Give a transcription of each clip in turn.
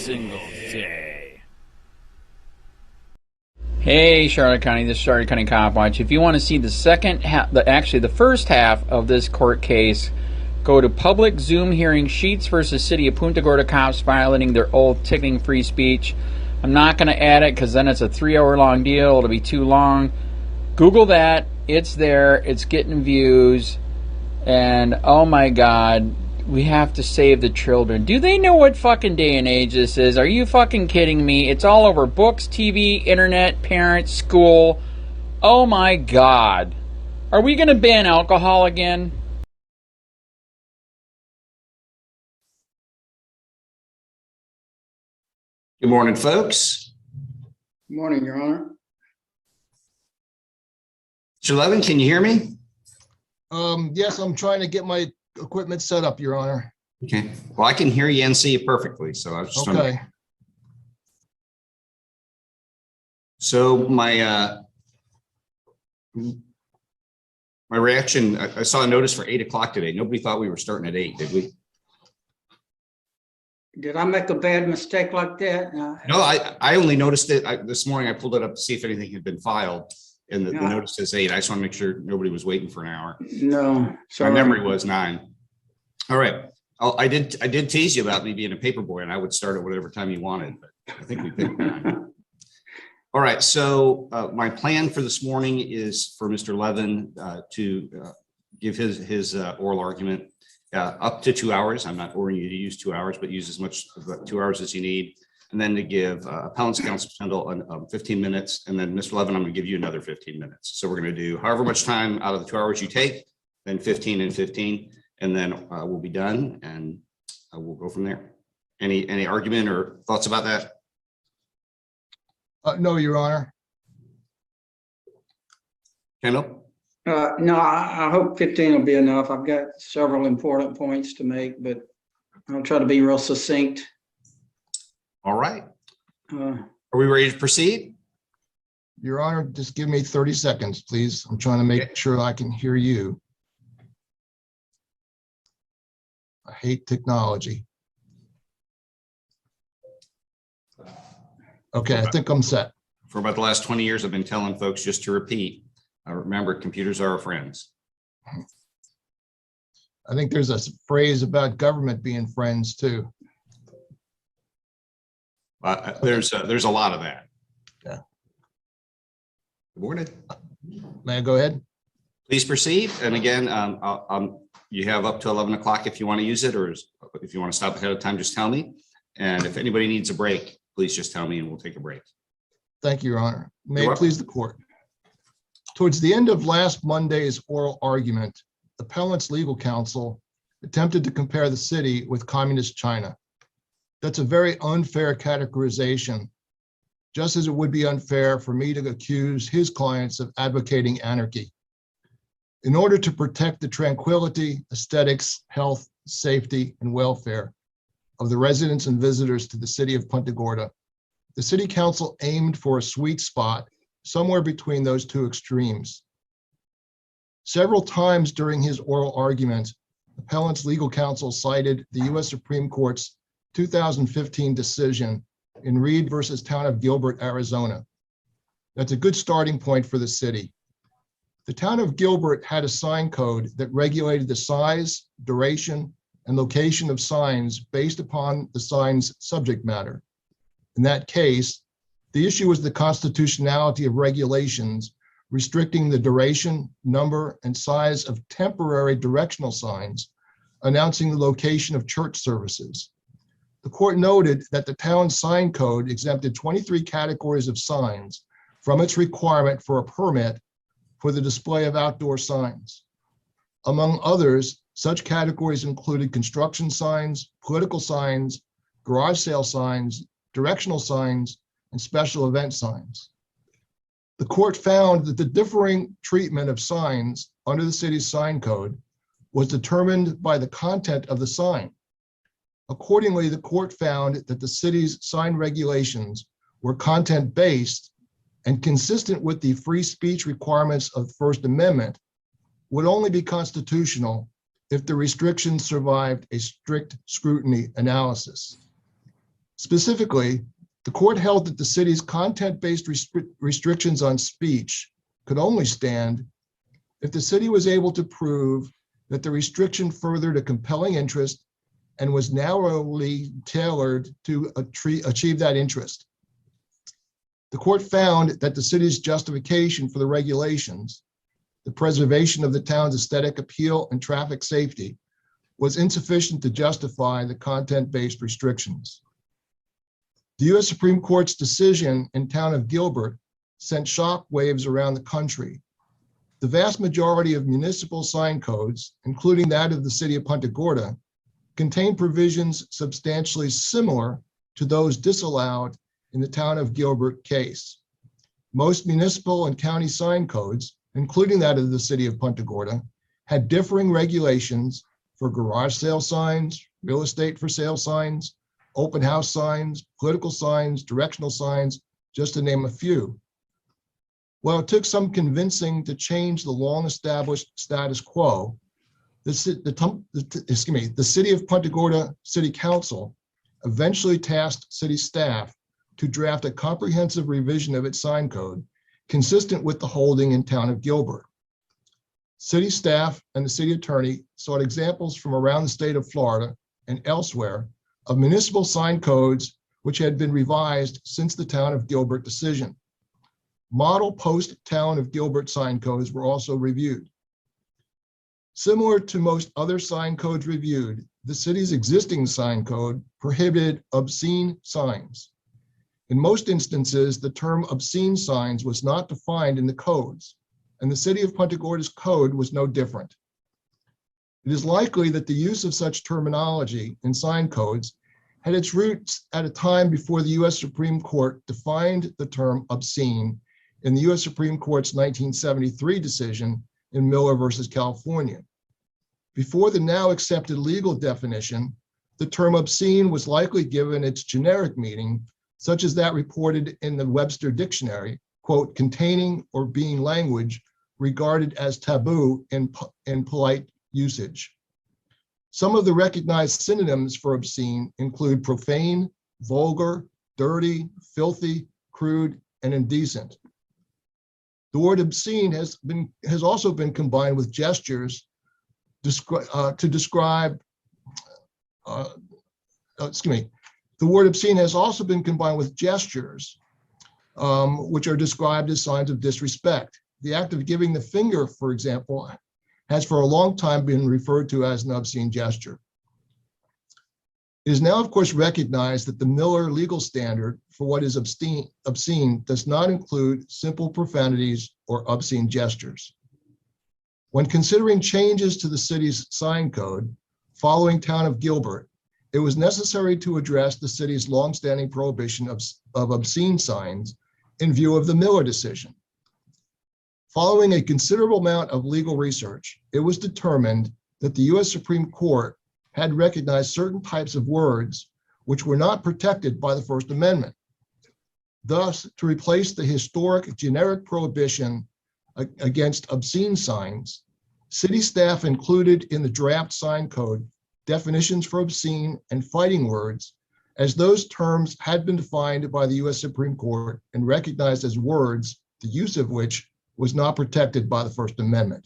single day. Hey, Charlotte County, this is Charlotte County Cop Watch. If you want to see the the first half of this court case, go to public Zoom hearing Sheets versus City of Punta Gorda cops violating their oath, ticketing free speech. I'm not going to add it because then it's a 3-hour long deal. It'll be too long. Google that. It's there. It's getting views. And oh my God, we have to save the children. Do they know what fucking day and age this is? Are you fucking kidding me? It's all over books, TV, internet, parents, school. Oh my God. Are we going to ban alcohol again? Good morning, folks. Good morning, Your Honor. Mr. Levin, can you hear me? Yes, I'm trying to get my equipment set up, Your Honor. Okay. Well, I can hear you and see you perfectly. So I was just okay. So my reaction, I saw a notice for 8 o'clock today. Nobody thought we were starting at 8, did we? Did I make a bad mistake like that? No, I only noticed it this morning. I pulled it up to see if anything had been filed, and the notice says 8. I just want to make sure nobody was waiting for an hour. No, sorry. My memory was 9. All right. I did tease you about me being a paper boy, and I would start at whatever time you wanted, but I think we picked 9. All right. So my plan for this morning is for Mr. Levin to give his oral argument. Up to 2 hours. I'm not ordering you to use 2 hours, but use as much of 2 hours as you need. And then to give appellant's counsel 15 minutes. And then Mr. Levin, I'm going to give you another 15 minutes. So we're going to do however much time out of the 2 hours you take, then 15 and 15, and then we'll be done and we'll go from there. Any argument or thoughts about that? No, Your Honor. Kendall? No, I hope 15 will be enough. I've got several important points to make, but I'll try to be real succinct. All right. Are we ready to proceed? Your Honor, just give me 30 seconds, please. I'm trying to make sure I can hear you. I hate technology. Okay, I think I'm set. For about the last 20 years, I've been telling folks just to repeat. Remember, computers are our friends. I think there's a phrase about government being friends too. There's a lot of that. Yeah. Good morning. May I go ahead? Please proceed. And again, you have up to 11 o'clock if you want to use it, or if you want to stop ahead of time, just tell me. And if anybody needs a break, please just tell me and we'll take a break. Thank you, Your Honor. May it please the court. Towards the end of last Monday's oral argument, the appellant's legal counsel attempted to compare the city with communist China. That's a very unfair categorization, just as it would be unfair for me to accuse his clients of advocating anarchy. In order to protect the tranquility, aesthetics, health, safety, and welfare of the residents and visitors to the city of Punta Gorda, the city council aimed for a sweet spot somewhere between those two extremes. Several times during his oral argument, appellant's legal counsel cited the U.S. Supreme Court's 2015 decision in Reed versus Town of Gilbert, Arizona. That's a good starting point for the city. The town of Gilbert had a sign code that regulated the size, duration, and location of signs based upon the sign's subject matter. In that case, the issue was the constitutionality of regulations restricting the duration, number, and size of temporary directional signs announcing the location of church services. The court noted that the town's sign code exempted 23 categories of signs from its requirement for a permit for the display of outdoor signs. Among others, such categories included construction signs, political signs, garage sale signs, directional signs, and special event signs. The court found that the differing treatment of signs under the city's sign code was determined by the content of the sign. Accordingly, the court found that the city's sign regulations were content-based and consistent with the free speech requirements of the First Amendment would only be constitutional if the restrictions survived a strict scrutiny analysis. Specifically, the court held that the city's content-based restrictions on speech could only stand if the city was able to prove that the restriction furthered a compelling interest and was narrowly tailored to achieve that interest. The court found that the city's justification for the regulations, the preservation of the town's aesthetic appeal and traffic safety, was insufficient to justify the content-based restrictions. The U.S. Supreme Court's decision in town of Gilbert sent shockwaves around the country. The vast majority of municipal sign codes, including that of the city of Punta Gorda, contain provisions substantially similar to those disallowed in the town of Gilbert case. Most municipal and county sign codes, including that of the city of Punta Gorda, had differing regulations for garage sale signs, real estate for sale signs, open house signs, political signs, directional signs, just to name a few. While it took some convincing to change the long-established status quo, the city of Punta Gorda City Council eventually tasked city staff to draft a comprehensive revision of its sign code consistent with the holding in town of Gilbert. City staff and the city attorney sought examples from around the state of Florida and elsewhere of municipal sign codes which had been revised since the town of Gilbert decision. Model post-town of Gilbert sign codes were also reviewed. Similar to most other sign codes reviewed, the city's existing sign code prohibited obscene signs. In most instances, the term obscene signs was not defined in the codes, and the city of Punta Gorda's code was no different. It is likely that the use of such terminology in sign codes had its roots at a time before the U.S. Supreme Court defined the term obscene in the U.S. Supreme Court's 1973 decision in Miller versus California. Before the now accepted legal definition, the term obscene was likely given its generic meaning, such as that reported in the Webster Dictionary, quote, containing or being language regarded as taboo in polite usage. Some of the recognized synonyms for obscene include profane, vulgar, dirty, filthy, crude, and indecent. The word obscene has also been combined with gestures to describe, The word obscene has also been combined with gestures, which are described as signs of disrespect. The act of giving the finger, for example, has for a long time been referred to as an obscene gesture. It is now, of course, recognized that the Miller legal standard for what is obscene does not include simple profanities or obscene gestures. When considering changes to the city's sign code following town of Gilbert, it was necessary to address the city's longstanding prohibition of obscene signs in view of the Miller decision. Following a considerable amount of legal research, it was determined that the U.S. Supreme Court had recognized certain types of words which were not protected by the First Amendment. Thus, to replace the historic generic prohibition against obscene signs, city staff included in the draft sign code definitions for obscene and fighting words, as those terms had been defined by the U.S. Supreme Court and recognized as words, the use of which was not protected by the First Amendment.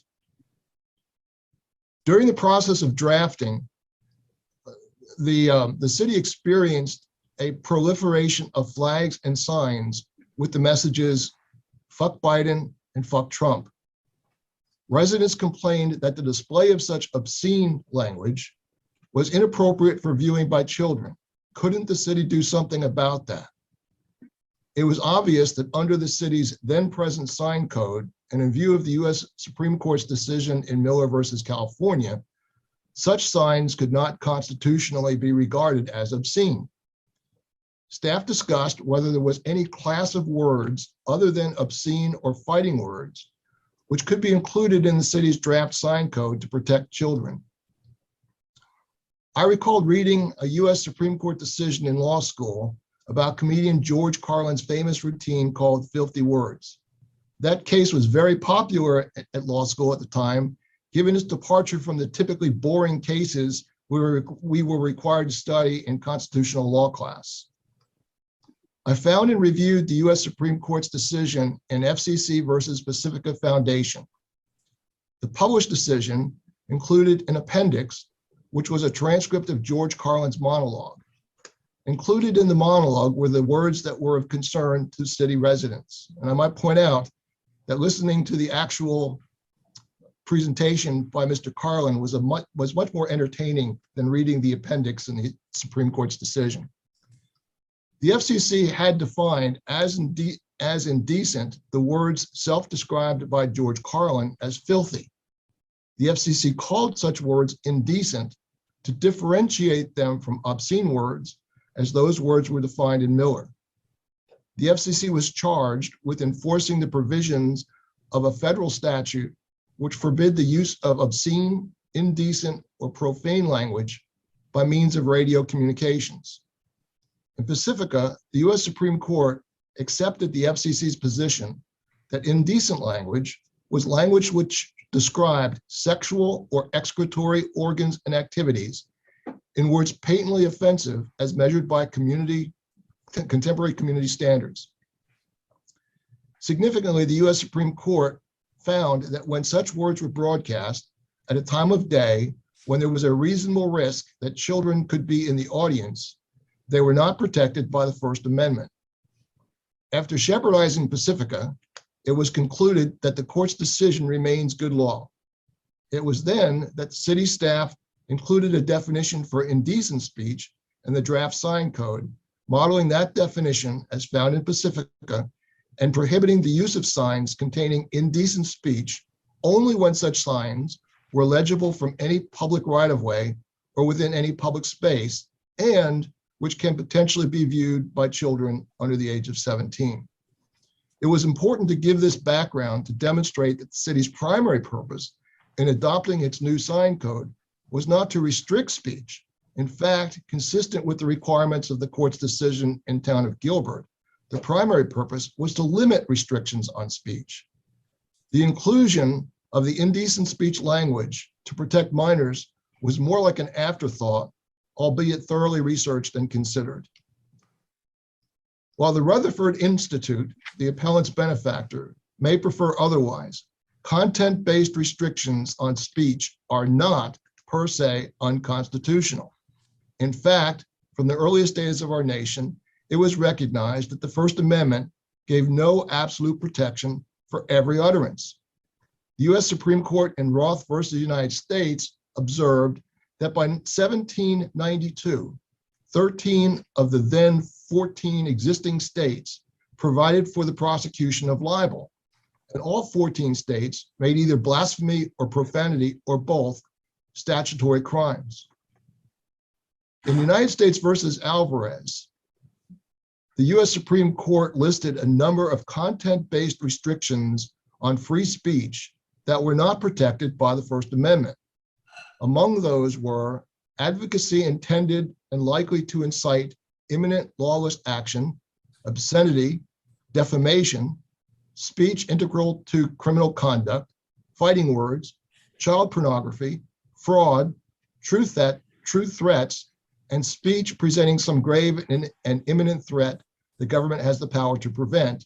During the process of drafting, the city experienced a proliferation of flags and signs with the messages, fuck Biden and fuck Trump. Residents complained that the display of such obscene language was inappropriate for viewing by children. Couldn't the city do something about that? It was obvious that under the city's then present sign code, and in view of the U.S. Supreme Court's decision in Miller versus California, such signs could not constitutionally be regarded as obscene. Staff discussed whether there was any class of words other than obscene or fighting words, which could be included in the city's draft sign code to protect children. I recalled reading a U.S. Supreme Court decision in law school about comedian George Carlin's famous routine called Filthy Words. That case was very popular at law school at the time, given its departure from the typically boring cases we were required to study in constitutional law class. I found and reviewed the U.S. Supreme Court's decision in FCC versus Pacifica Foundation. The published decision included an appendix, which was a transcript of George Carlin's monologue. Included in the monologue were the words that were of concern to city residents. And I might point out that listening to the actual presentation by Mr. Carlin was much more entertaining than reading the appendix in the Supreme Court's decision. The FCC had defined as indecent the words self-described by George Carlin as filthy. The FCC called such words indecent to differentiate them from obscene words, as those words were defined in Miller. The FCC was charged with enforcing the provisions of a federal statute which forbid the use of obscene, indecent, or profane language by means of radio communications. In Pacifica, the U.S. Supreme Court accepted the FCC's position that indecent language was language which described sexual or excretory organs and activities in words patently offensive as measured by contemporary community standards. Significantly, the U.S. Supreme Court found that when such words were broadcast at a time of day when there was a reasonable risk that children could be in the audience, they were not protected by the First Amendment. After shepherdizing Pacifica, it was concluded that the court's decision remains good law. It was then that city staff included a definition for indecent speech in the draft sign code, modeling that definition as found in Pacifica and prohibiting the use of signs containing indecent speech only when such signs were legible from any public right-of-way or within any public space, and which can potentially be viewed by children under the age of 17. It was important to give this background to demonstrate that the city's primary purpose in adopting its new sign code was not to restrict speech. In fact, consistent with the requirements of the court's decision in Town of Gilbert, the primary purpose was to limit restrictions on speech. The inclusion of the indecent speech language to protect minors was more like an afterthought, albeit thoroughly researched and considered. While the Rutherford Institute, the appellant's benefactor, may prefer otherwise, content-based restrictions on speech are not per se unconstitutional. In fact, from the earliest days of our nation, it was recognized that the First Amendment gave no absolute protection for every utterance. The U.S. Supreme Court in Roth versus United States observed that by 1792, 13 of the then 14 existing states provided for the prosecution of libel, and all 14 states made either blasphemy or profanity or both statutory crimes. In United States versus Alvarez, the U.S. Supreme Court listed a number of content-based restrictions on free speech that were not protected by the First Amendment. Among those were advocacy intended and likely to incite imminent lawless action, obscenity, defamation, speech integral to criminal conduct, fighting words, child pornography, fraud, true threats, and speech presenting some grave and imminent threat the government has the power to prevent,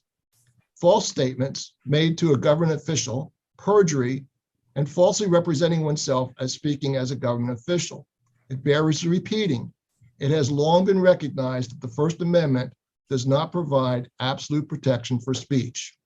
false statements made to a government official, perjury, and falsely representing oneself as speaking as a government official. It bears repeating. It has long been recognized that the First Amendment does not provide absolute protection for speech.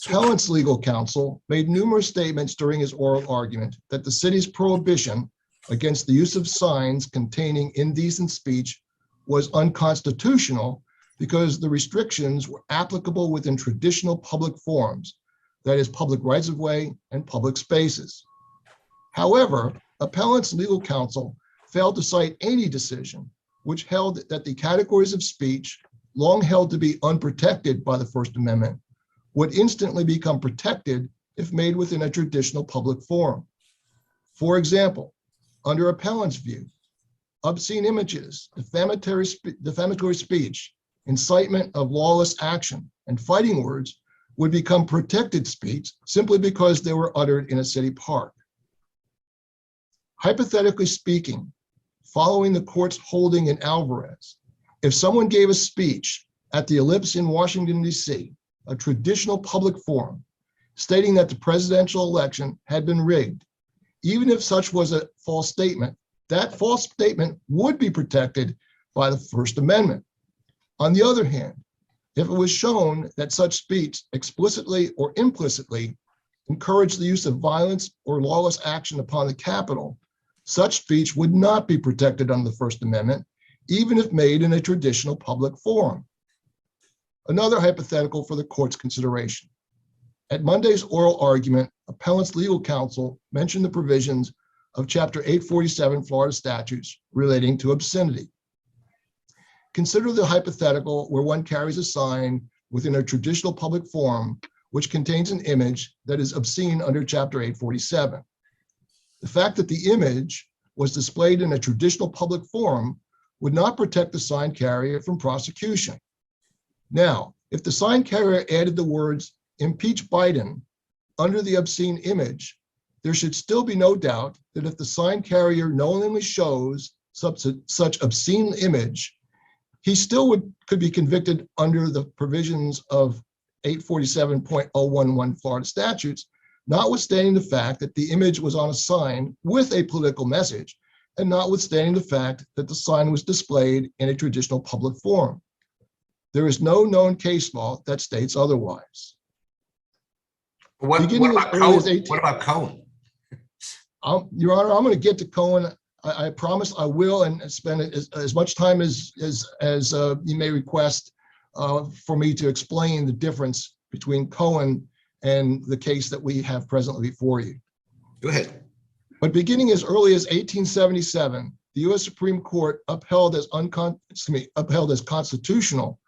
Appellant's legal counsel made numerous statements during his oral argument that the city's prohibition against the use of signs containing indecent speech was unconstitutional because the restrictions were applicable within traditional public forums, that is, public rights of way and public spaces. However, appellant's legal counsel failed to cite any decision which held that the categories of speech long held to be unprotected by the First Amendment would instantly become protected if made within a traditional public forum. For example, under appellant's view, obscene images, defamatory speech, incitement of lawless action, and fighting words would become protected speech simply because they were uttered in a city park. Hypothetically speaking, following the court's holding in Alvarez, If someone gave a speech at the Ellipse in Washington, D.C., a traditional public forum, stating that the presidential election had been rigged, even if such was a false statement, that false statement would be protected by the First Amendment. On the other hand, if it was shown that such speech explicitly or implicitly encouraged the use of violence or lawless action upon the Capitol, such speech would not be protected under the First Amendment, even if made in a traditional public forum. Another hypothetical for the court's consideration. At Monday's oral argument, appellant's legal counsel mentioned the provisions of Chapter 847 Florida statutes relating to obscenity. Consider the hypothetical where one carries a sign within a traditional public forum which contains an image that is obscene under Chapter 847. The fact that the image was displayed in a traditional public forum would not protect the sign carrier from prosecution. Now, if the sign carrier added the words "Impeach Biden" under the obscene image, there should still be no doubt that if the sign carrier knowingly shows such obscene image, he still could be convicted under the provisions of 847.011 Florida statutes, notwithstanding the fact that the image was on a sign with a political message, and notwithstanding the fact that the sign was displayed in a traditional public forum. There is no known case law that states otherwise. What about Cohen? Your Honor, I'm going to get to Cohen. I promise I will, and spend as much time as you may request for me to explain the difference between Cohen and the case that we have presently before you. Go ahead. But beginning as early as 1877, the U.S. Supreme Court upheld as constitutional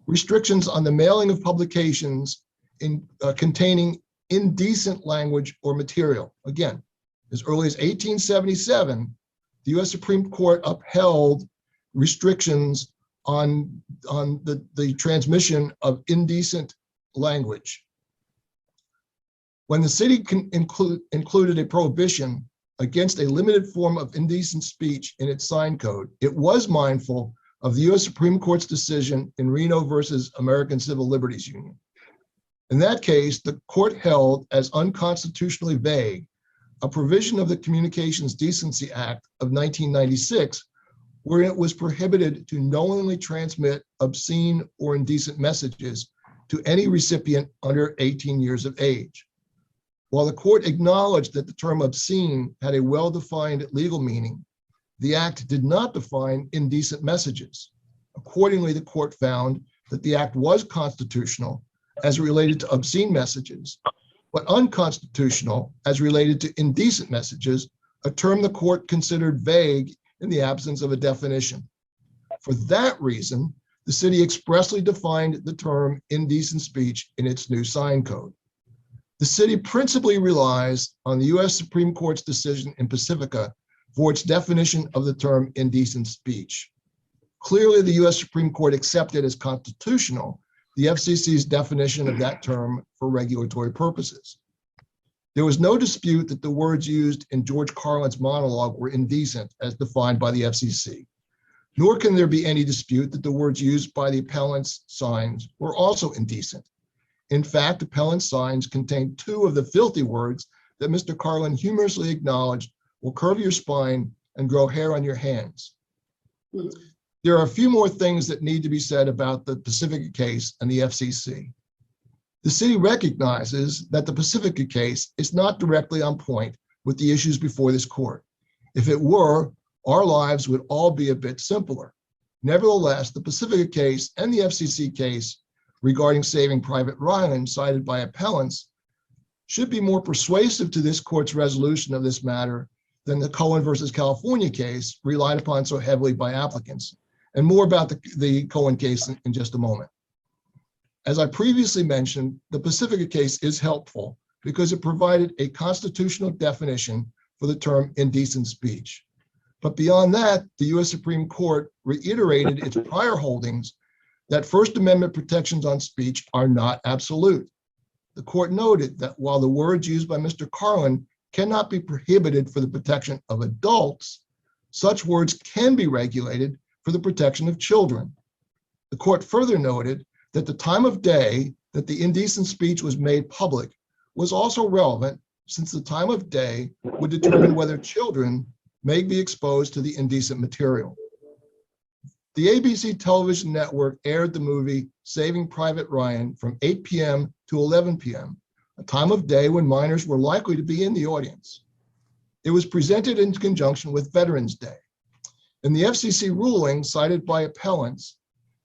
restrictions on the mailing of publications containing indecent language or material. Again, as early as 1877, the U.S. Supreme Court upheld restrictions on the transmission of indecent language. When the city included a prohibition against a limited form of indecent speech in its sign code, it was mindful of the U.S. Supreme Court's decision in Reno versus American Civil Liberties Union. In that case, the court held as unconstitutionally vague a provision of the Communications Decency Act of 1996, where it was prohibited to knowingly transmit obscene or indecent messages to any recipient under 18 years of age. While the court acknowledged that the term obscene had a well-defined legal meaning, the act did not define indecent messages. Accordingly, the court found that the act was constitutional as related to obscene messages, but unconstitutional as related to indecent messages, a term the court considered vague in the absence of a definition. For that reason, the city expressly defined the term indecent speech in its new sign code. The city principally relies on the U.S. Supreme Court's decision in Pacifica for its definition of the term indecent speech. Clearly, the U.S. Supreme Court accepted as constitutional the FCC's definition of that term for regulatory purposes. There was no dispute that the words used in George Carlin's monologue were indecent as defined by the FCC, nor can there be any dispute that the words used by the appellant's signs were also indecent. In fact, appellant signs contain two of the filthy words that Mr. Carlin humorously acknowledged will curve your spine and grow hair on your hands. There are a few more things that need to be said about the Pacifica case and the FCC. The city recognizes that the Pacifica case is not directly on point with the issues before this court. If it were, our lives would all be a bit simpler. Nevertheless, the Pacifica case and the FCC case regarding Saving Private Ryan cited by appellants should be more persuasive to this court's resolution of this matter than the Cohen versus California case relied upon so heavily by applicants. And more about the Cohen case in just a moment. As I previously mentioned, the Pacifica case is helpful because it provided a constitutional definition for the term indecent speech. But beyond that, the U.S. Supreme Court reiterated its prior holdings that First Amendment protections on speech are not absolute. The court noted that while the words used by Mr. Carlin cannot be prohibited for the protection of adults, such words can be regulated for the protection of children. The court further noted that the time of day that the indecent speech was made public was also relevant, since the time of day would determine whether children may be exposed to the indecent material. The ABC television network aired the movie Saving Private Ryan from 8 p.m. to 11 p.m., a time of day when minors were likely to be in the audience. It was presented in conjunction with Veterans Day. In the FCC ruling cited by appellants,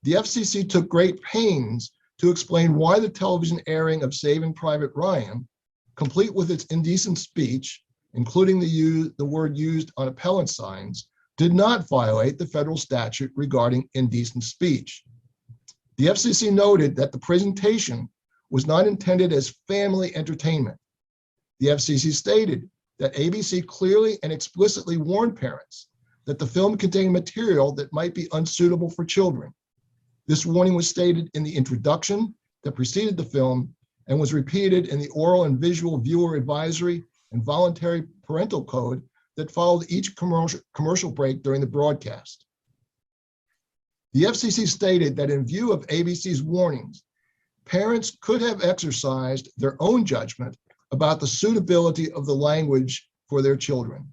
the FCC took great pains to explain why the television airing of Saving Private Ryan, complete with its indecent speech, including the word used on appellant signs, did not violate the federal statute regarding indecent speech. The FCC noted that the presentation was not intended as family entertainment. The FCC stated that ABC clearly and explicitly warned parents that the film contained material that might be unsuitable for children. This warning was stated in the introduction that preceded the film and was repeated in the oral and visual viewer advisory and voluntary parental code that followed each commercial break during the broadcast. The FCC stated that in view of ABC's warnings, parents could have exercised their own judgment about the suitability of the language for their children.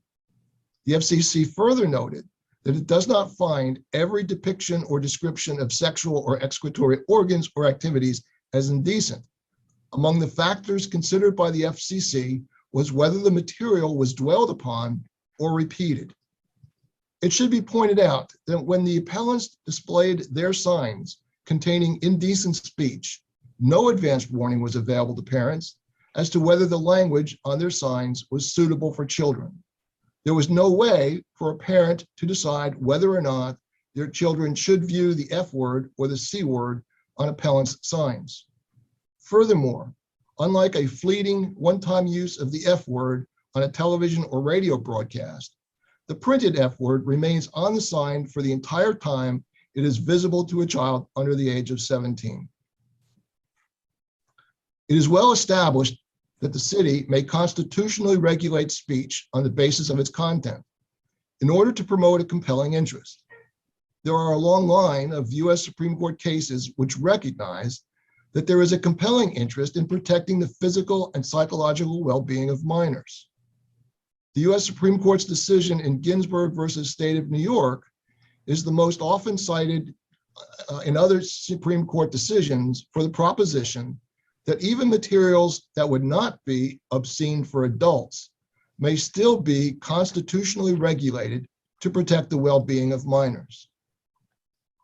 The FCC further noted that it does not find every depiction or description of sexual or excretory organs or activities as indecent. Among the factors considered by the FCC was whether the material was dwelled upon or repeated. It should be pointed out that when the appellants displayed their signs containing indecent speech, no advanced warning was available to parents as to whether the language on their signs was suitable for children. There was no way for a parent to decide whether or not their children should view the F word or the C word on appellants' signs. Furthermore, unlike a fleeting one-time use of the F word on a television or radio broadcast, the printed F word remains on the sign for the entire time it is visible to a child under the age of 17. It is well established that the city may constitutionally regulate speech on the basis of its content in order to promote a compelling interest. There are a long line of US Supreme Court cases which recognize that there is a compelling interest in protecting the physical and psychological well-being of minors. The US Supreme Court's decision in Ginsburg versus State of New York is the most often cited in other Supreme Court decisions for the proposition that even materials that would not be obscene for adults may still be constitutionally regulated to protect the well-being of minors.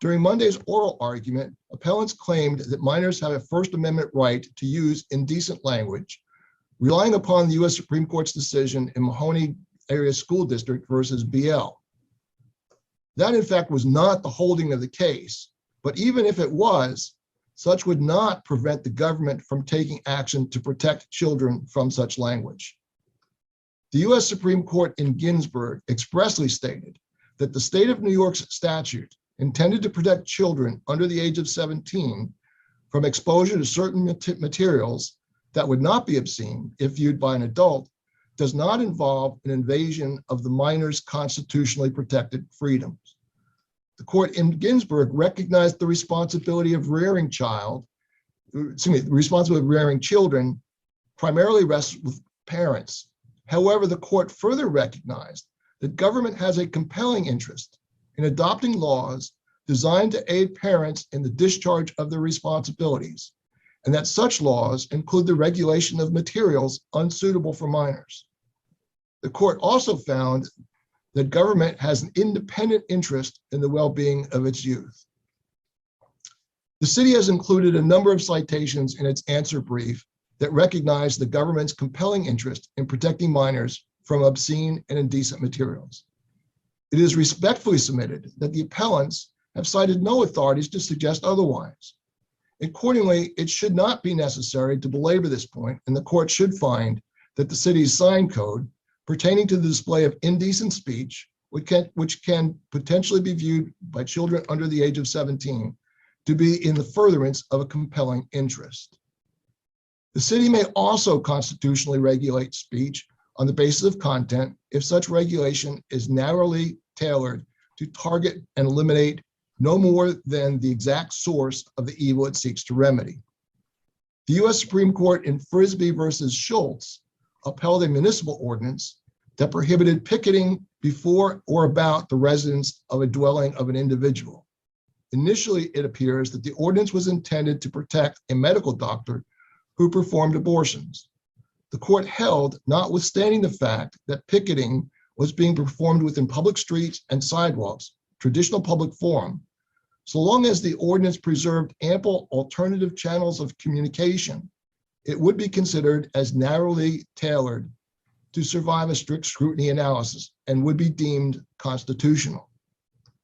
During Monday's oral argument, appellants claimed that minors have a First Amendment right to use indecent language, relying upon the US Supreme Court's decision in Mahoney Area School District versus BL. That, in fact, was not the holding of the case, but even if it was, such would not prevent the government from taking action to protect children from such language. The US Supreme Court in Ginsburg expressly stated that the state of New York's statute intended to protect children under the age of 17 from exposure to certain materials that would not be obscene if viewed by an adult does not involve an invasion of the minor's constitutionally protected freedoms. The court in Ginsburg recognized the responsibility of rearing children primarily rests with parents. However, the court further recognized that government has a compelling interest in adopting laws designed to aid parents in the discharge of their responsibilities, and that such laws include the regulation of materials unsuitable for minors. The court also found that government has an independent interest in the well-being of its youth. The city has included a number of citations in its answer brief that recognize the government's compelling interest in protecting minors from obscene and indecent materials. It is respectfully submitted that the appellants have cited no authorities to suggest otherwise. Accordingly, it should not be necessary to belabor this point, and the court should find that the city's sign code pertaining to the display of indecent speech, which can potentially be viewed by children under the age of 17, to be in the furtherance of a compelling interest. The city may also constitutionally regulate speech on the basis of content if such regulation is narrowly tailored to target and eliminate no more than the exact source of the evil it seeks to remedy. The U.S. Supreme Court in Frisbee versus Schultz upheld a municipal ordinance that prohibited picketing before or about the residence of a dwelling of an individual. Initially, it appears that the ordinance was intended to protect a medical doctor who performed abortions. The court held, notwithstanding the fact that picketing was being performed within public streets and sidewalks, traditional public forum, so long as the ordinance preserved ample alternative channels of communication, it would be considered as narrowly tailored to survive a strict scrutiny analysis and would be deemed constitutional.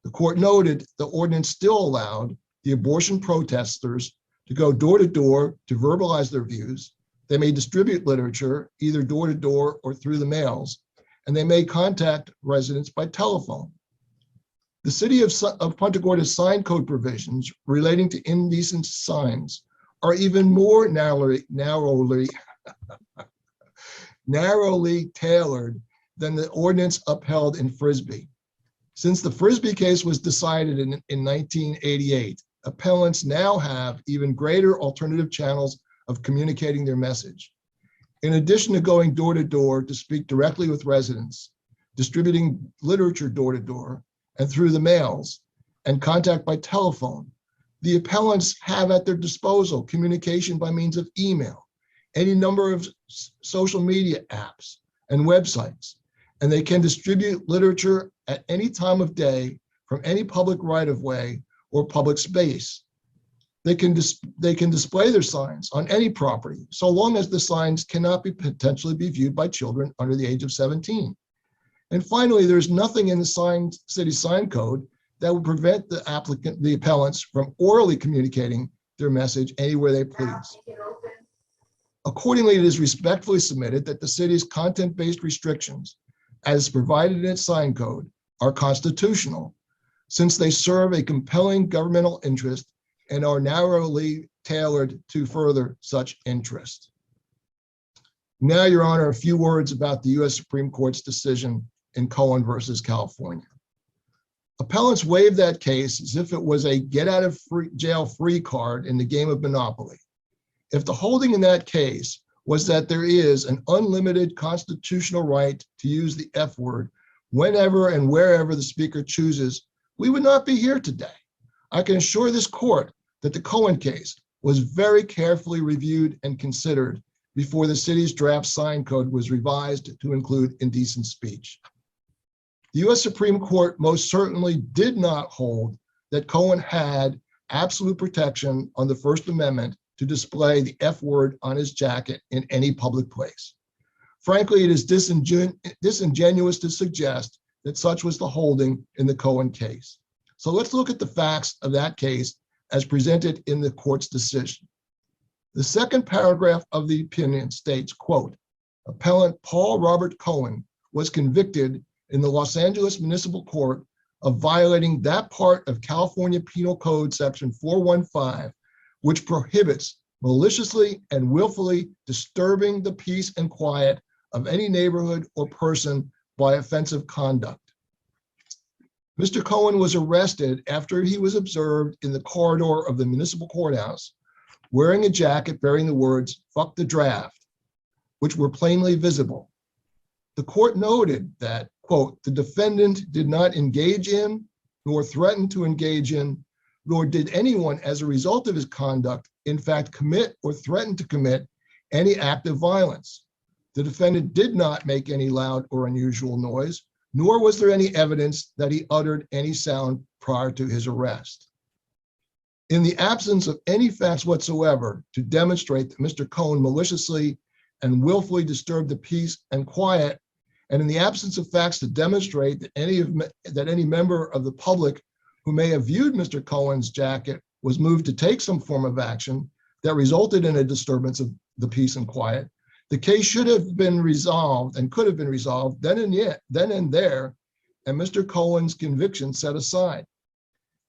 The court noted the ordinance still allowed the abortion protesters to go door to door to verbalize their views. They may distribute literature either door to door or through the mails, and they may contact residents by telephone. The city of Punta Gorda's sign code provisions relating to indecent signs are even more narrowly tailored than the ordinance upheld in Frisbee. Since the Frisbee case was decided in 1988, appellants now have even greater alternative channels of communicating their message. In addition to going door to door to speak directly with residents, distributing literature door to door and through the mails, and contact by telephone, the appellants have at their disposal communication by means of email, any number of social media apps and websites, and they can distribute literature at any time of day from any public right-of-way or public space. They can display their signs on any property, so long as the signs cannot be potentially be viewed by children under the age of 17. And finally, there's nothing in the city sign code that would prevent the appellants from orally communicating their message anywhere they please. Accordingly, it is respectfully submitted that the city's content-based restrictions, as provided in its sign code, are constitutional, since they serve a compelling governmental interest and are narrowly tailored to further such interest. Now, Your Honor, a few words about the U.S. Supreme Court's decision in Cohen versus California. Appellants waived that case as if it was a get out of jail free card in the game of Monopoly. If the holding in that case was that there is an unlimited constitutional right to use the F word whenever and wherever the speaker chooses, we would not be here today. I can assure this court that the Cohen case was very carefully reviewed and considered before the city's draft sign code was revised to include indecent speech. The U.S. Supreme Court most certainly did not hold that Cohen had absolute protection on the First Amendment to display the F word on his jacket in any public place. Frankly, it is disingenuous to suggest that such was the holding in the Cohen case. So let's look at the facts of that case as presented in the court's decision. The second paragraph of the opinion states, quote, appellant Paul Robert Cohen was convicted in the Los Angeles Municipal Court of violating that part of California Penal Code section 415, which prohibits maliciously and willfully disturbing the peace and quiet of any neighborhood or person by offensive conduct. Mr. Cohen was arrested after he was observed in the corridor of the municipal courthouse wearing a jacket bearing the words, "Fuck the draft," which were plainly visible. The court noted that, quote, the defendant did not engage in, nor threaten to engage in, nor did anyone as a result of his conduct, in fact, commit or threaten to commit any act of violence. The defendant did not make any loud or unusual noise, nor was there any evidence that he uttered any sound prior to his arrest. In the absence of any facts whatsoever to demonstrate that Mr. Cohen maliciously and willfully disturbed the peace and quiet, and in the absence of facts to demonstrate that any member of the public who may have viewed Mr. Cohen's jacket was moved to take some form of action that resulted in a disturbance of the peace and quiet, the case should have been resolved and could have been resolved then and there, and Mr. Cohen's conviction set aside.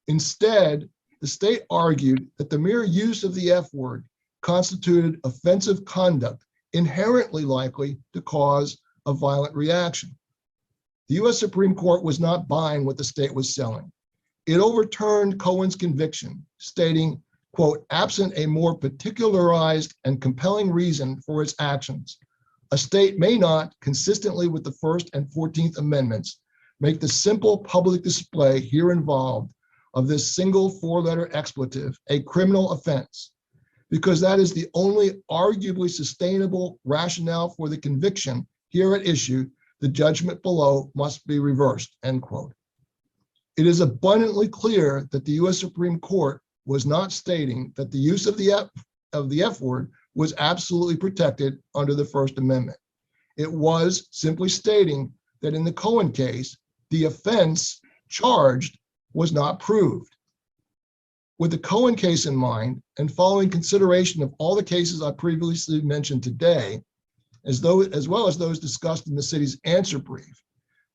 Instead, the state argued that the mere use of the F word constituted offensive conduct inherently likely to cause a violent reaction. The U.S. Supreme Court was not buying what the state was selling. It overturned Cohen's conviction, stating, quote, absent a more particularized and compelling reason for its actions, a state may not, consistently with the First and 14th Amendments, make the simple public display here involved of this single four-letter expletive a criminal offense, because that is the only arguably sustainable rationale for the conviction here at issue. The judgment below must be reversed, end quote. It is abundantly clear that the U.S. Supreme Court was not stating that the use of the F word was absolutely protected under the First Amendment. It was simply stating that in the Cohen case, the offense charged was not proved. With the Cohen case in mind, and following consideration of all the cases I previously mentioned today, as well as those discussed in the city's answer brief,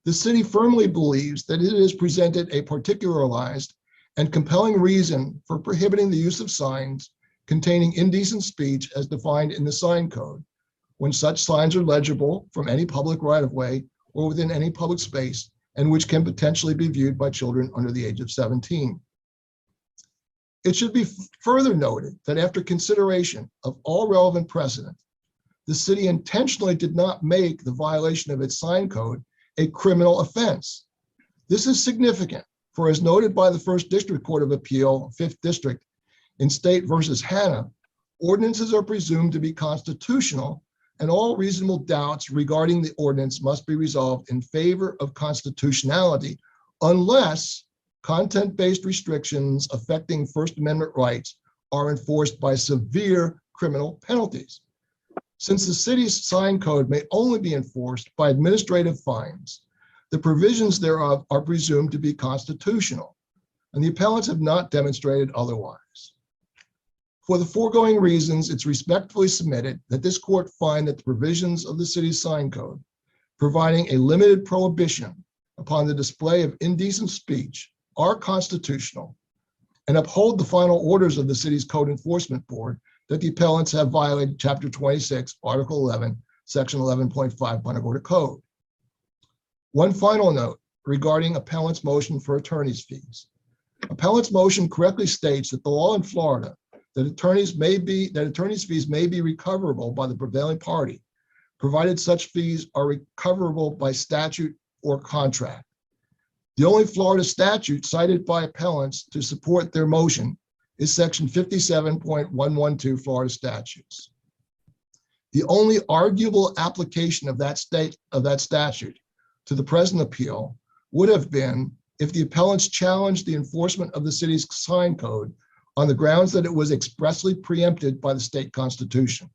the city firmly believes that it has presented a particularized and compelling reason for prohibiting the use of signs containing indecent speech as defined in the sign code, when such signs are legible from any public right-of-way or within any public space, and which can potentially be viewed by children under the age of 17. It should be further noted that after consideration of all relevant precedent, the city intentionally did not make the violation of its sign code a criminal offense. This is significant, for as noted by the First District Court of Appeal, 5th District, in State versus Hannah, ordinances are presumed to be constitutional, and all reasonable doubts regarding the ordinance must be resolved in favor of constitutionality unless content-based restrictions affecting First Amendment rights are enforced by severe criminal penalties. Since the city's sign code may only be enforced by administrative fines, the provisions thereof are presumed to be constitutional, and the appellants have not demonstrated otherwise. For the foregoing reasons, it's respectfully submitted that this court find that the provisions of the city's sign code, providing a limited prohibition upon the display of indecent speech, are constitutional, and uphold the final orders of the city's Code Enforcement Board that the appellants have violated Chapter 26, Article 11, Section 11.5 Punta Gorda Code. One final note regarding appellant's motion for attorney's fees. Appellant's motion correctly states that the law in Florida that attorney's fees may be recoverable by the prevailing party, provided such fees are recoverable by statute or contract. The only Florida statute cited by appellants to support their motion is Section 57.112 Florida statutes. The only arguable application of that statute to the present appeal would have been if the appellants challenged the enforcement of the city's sign code on the grounds that it was expressly preempted by the state constitution.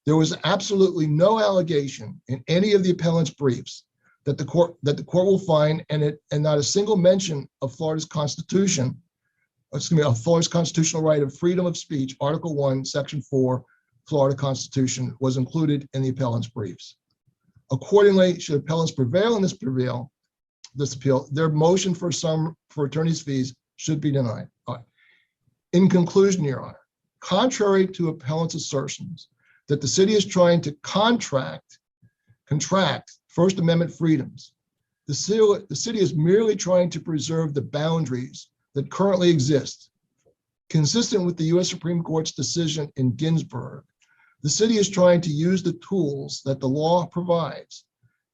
There was absolutely no allegation in any of the appellant's briefs that the court will find, and not a single mention of Florida's constitution, of Florida's constitutional right of freedom of speech, Article 1, Section 4, Florida Constitution, was included in the appellant's briefs. Accordingly, should appellants prevail in this appeal, their motion for attorney's fees should be denied. All right. In conclusion, Your Honor, contrary to appellant's assertions that the city is trying to contract First Amendment freedoms, the city is merely trying to preserve the boundaries that currently exist. Consistent with the U.S. Supreme Court's decision in Ginsburg, the city is trying to use the tools that the law provides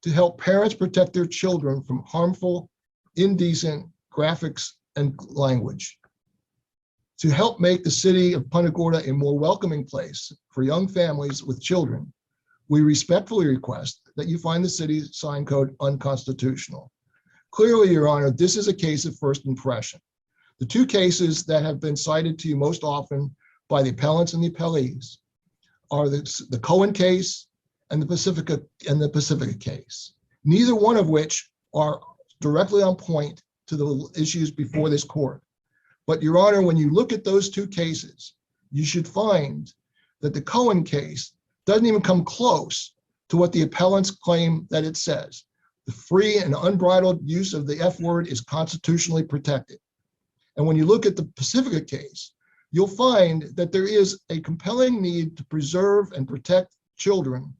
to help parents protect their children from harmful, indecent graphics and language. To help make the city of Punta Gorda a more welcoming place for young families with children, we respectfully request that you find the city's sign code unconstitutional. Clearly, Your Honor, this is a case of first impression. The two cases that have been cited to you most often by the appellants and the appellees are the Cohen case and the Pacifica case, neither one of which are directly on point to the issues before this court. But Your Honor, when you look at those two cases, you should find that the Cohen case doesn't even come close to what the appellants claim that it says. The free and unbridled use of the F word is constitutionally protected. And when you look at the Pacifica case, you'll find that there is a compelling need to preserve and protect children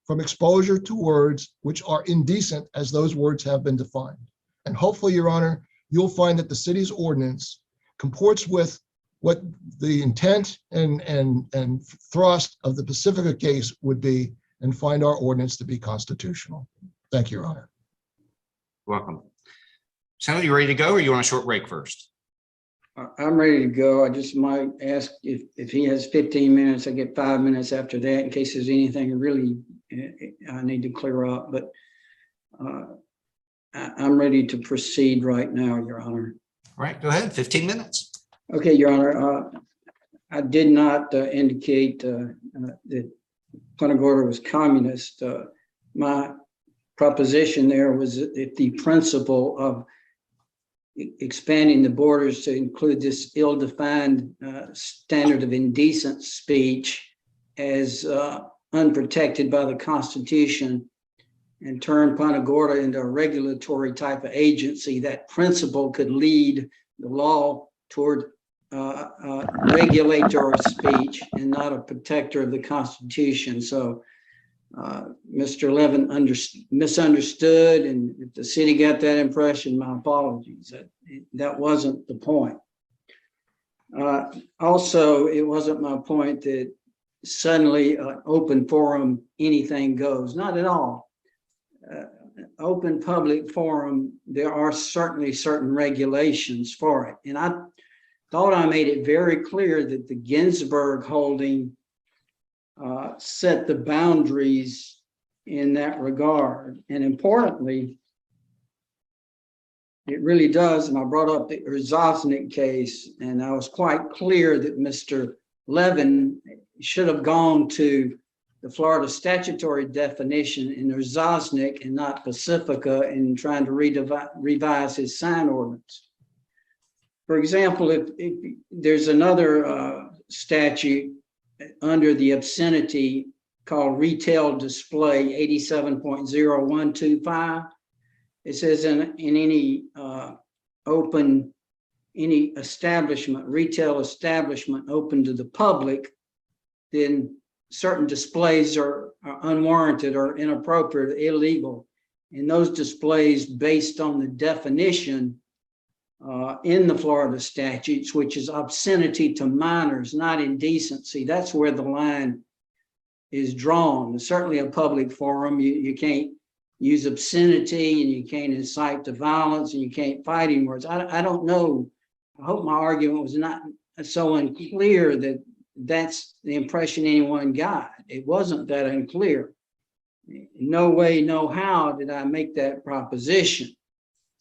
from exposure to words which are indecent as those words have been defined. And hopefully, Your Honor, you'll find that the city's ordinance comports with what the intent and thrust of the Pacifica case would be, and find our ordinance to be constitutional. Thank you, Your Honor. Welcome. Senator, you ready to go, or you want a short break first? I'm ready to go. I just might ask if he has 15 minutes, I get 5 minutes after that in case there's anything really I need to clear up. But I'm ready to proceed right now, Your Honor. All right, go ahead, 15 minutes. Okay, Your Honor. I did not indicate that Punta Gorda was communist. My proposition there was that the principle of expanding the borders to include this ill-defined standard of indecent speech as unprotected by the Constitution and turn Punta Gorda into a regulatory type of agency, that principle could lead the law toward regulatory speech and not a protector of the Constitution. So Mr. Levin misunderstood, and if the city got that impression, my apologies. That wasn't the point. Also, it wasn't my point that suddenly open forum, anything goes. Not at all. Open public forum, there are certainly certain regulations for it. And I thought I made it very clear that the Ginsburg holding set the boundaries in that regard. And importantly, it really does. And I brought up the Rambosk case, and I was quite clear that Mr. Levin should have gone to the Florida statutory definition in Rambosk and not Pacifica in trying to revise his sign ordinance. For example, if there's another statute under the obscenity called retail display 87.0125, it says in any any establishment, retail establishment open to the public, then certain displays are unwarranted or inappropriate or illegal. And those displays, based on the definition in the Florida statutes, which is obscenity to minors, not indecency, that's where the line is drawn. Certainly a public forum, you can't use obscenity, and you can't incite to violence, and you can't fighting words. I don't know. I hope my argument was not so unclear that that's the impression anyone got. It wasn't that unclear. No way, no how did I make that proposition.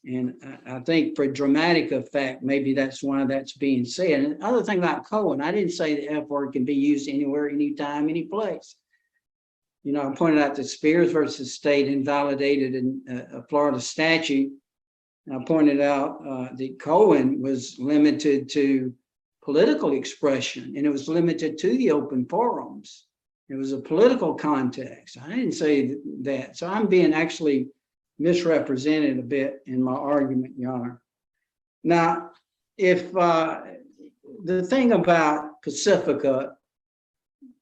And I think for dramatic effect, maybe that's why that's being said. And the other thing about Cohen, I didn't say the F word can be used anywhere, anytime, any place. You know, I pointed out that Spears versus State invalidated in a Florida statute. And I pointed out that Cohen was limited to political expression, and it was limited to the open forums. It was a political context. I didn't say that. So I'm being actually misrepresented a bit in my argument, Your Honor. Now, if the thing about Pacifica,